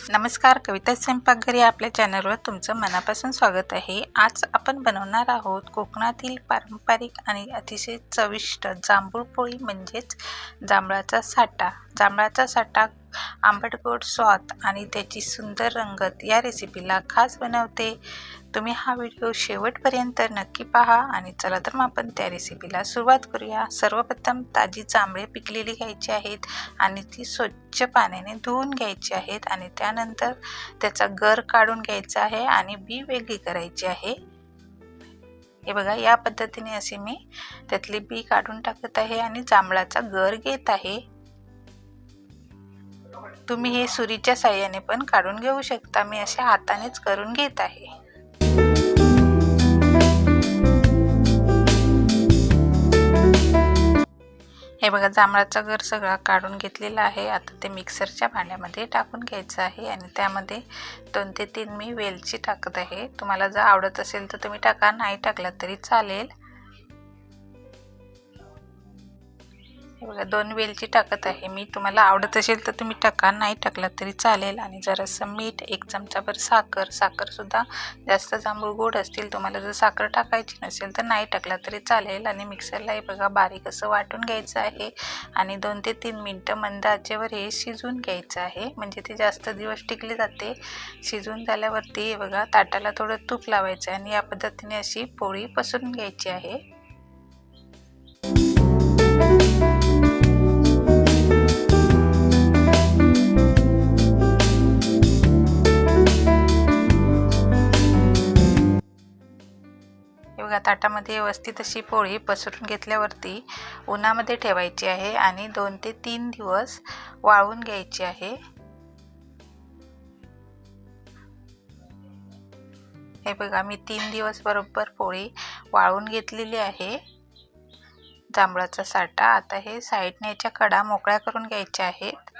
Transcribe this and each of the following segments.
नमस्कार, कविता स्वयंपाकघरी आपल्या चॅनलवर तुमचं मनापासून स्वागत आहे। आज आपण बनवणार आहोत कोकणातील पारंपरिक आणि अतिशय चविष्ट जांभूळ पोळी म्हणजेच जांभळाचा साठा। जांभळाचा साठा आंबट गोड स्वाद आणि त्याची सुंदर रंगत या रेसिपीला खास बनवते। तुम्ही हा व्हिडिओ शेवटपर्यंत नक्की पहा आणि चला तर मग आपण त्या रेसिपीला सुरुवात करूया। सर्वप्रथम ताजी जांभळे पिकलेली घ्यायची आहेत आणि ती स्वच्छ पाण्याने धुवून घ्यायची आहेत आणि त्यानंतर त्याचा गर काढून घ्यायचा आहे आणि बी वेगळी करायची आहे। हे बघा, या पद्धतीने असे मी त्यातली बी काढून टाकत आहे आणि जांभळाचा गर घेत आहे। तुम्ही हे सुरीच्या साहाय्याने पण काढून घेऊ शकता, मी अशा हातानेच करून घेत आहे। हे बघा, जांभळाचा गर सगळा काढून घेतलेला आहे। आता ते मिक्सरच्या भांड्यामध्ये टाकून घ्यायचं आहे आणि त्यामध्ये 2 ते 3 मी वेलची टाकत आहे। तुम्हाला जर आवडत असेल तर तुम्ही टाका, नाही टाकला तरी चालेल। हे बघा, 2 वेलची टाकत आहे मी। तुम्हाला आवडत असेल तर तुम्ही टाका, नाही टाकला तरी चालेल। आणि जरासं मीठ, 1 चमचाभर साखर। साखरसुद्धा जास्त जांभूळ गोड असतील, तुम्हाला जर साखर टाकायची नसेल तर नाही टाकला तरी चालेल। आणि मिक्सरला हे बघा बारीक असं वाटून घ्यायचं आहे आणि 2 ते 3 मिनटं मंद आचेवर हे शिजून घ्यायचं आहे, म्हणजे ते जास्त दिवस टिकले जाते। शिजून झाल्यावरती हे बघा ताटाला थोडं तूप लावायचं आणि या पद्धतीने अशी पोळी पसरून घ्यायची आहे। बघा, ताटामध्ये व्यवस्थित अशी पोळी पसरून घेतल्यावरती उन्हामध्ये ठेवायची आहे आणि 2 ते 3 दिवस वाळवून घ्यायची आहे। हे बघा, मी 3 दिवस बरोबर पोळी वाळवून घेतलेली आहे जांभळाचा साठा। आता हे साईडने याच्या कडा मोकळ्या करून घ्यायच्या आहेत।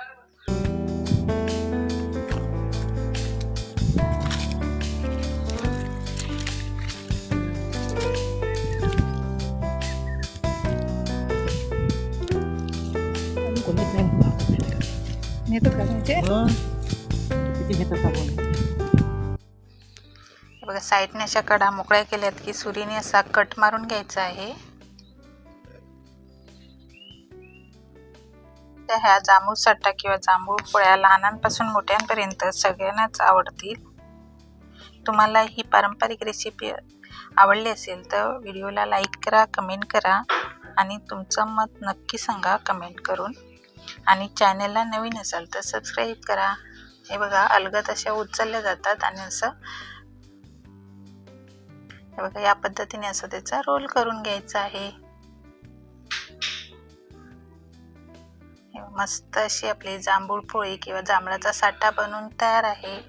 बघा, साईडने अशा कडा मोकळ्या केल्यात की सुरीने असा कट मारून घ्यायचा आहे। ह्या जांभूळ साठा किंवा जांभूळ पोळ्या लहानांपासून मोठ्यांपर्यंत सगळ्यांनाच आवडतील। तुम्हाला ही पारंपरिक रेसिपी आवडली असेल तर व्हिडिओला लाईक करा, कमेंट करा आणि तुमचं मत नक्की सांगा कमेंट करून। आणि चॅनलला नवीन असाल तर सबस्क्राईब करा। हे बघा, अलगद अशा उचलल्या जातात आणि असं हे बघा या पद्धतीने असं त्याचा रोल करून घ्यायचा आहे। मस्त अशी आपली जांभूळ पोळी किंवा जांभळाचा साठा बनवून तयार आहे।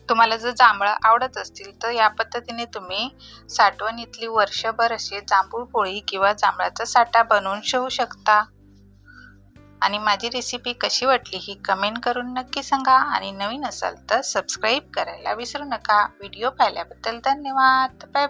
तुम्हाला जर जांभळं आवडत असतील तर या पद्धतीने तुम्ही साठवणीतली वर्षभर अशी जांभूळ पोळी किंवा जांभळाचा साठा बनवून ठेवू शकता। आणि माझी रेसिपी कशी वाटली ही कमेंट करून नक्की सांगा आणि नवीन असाल तर सबस्क्राईब करायला विसरू नका। व्हिडिओ पाहिल्याबद्दल धन्यवाद। बाय।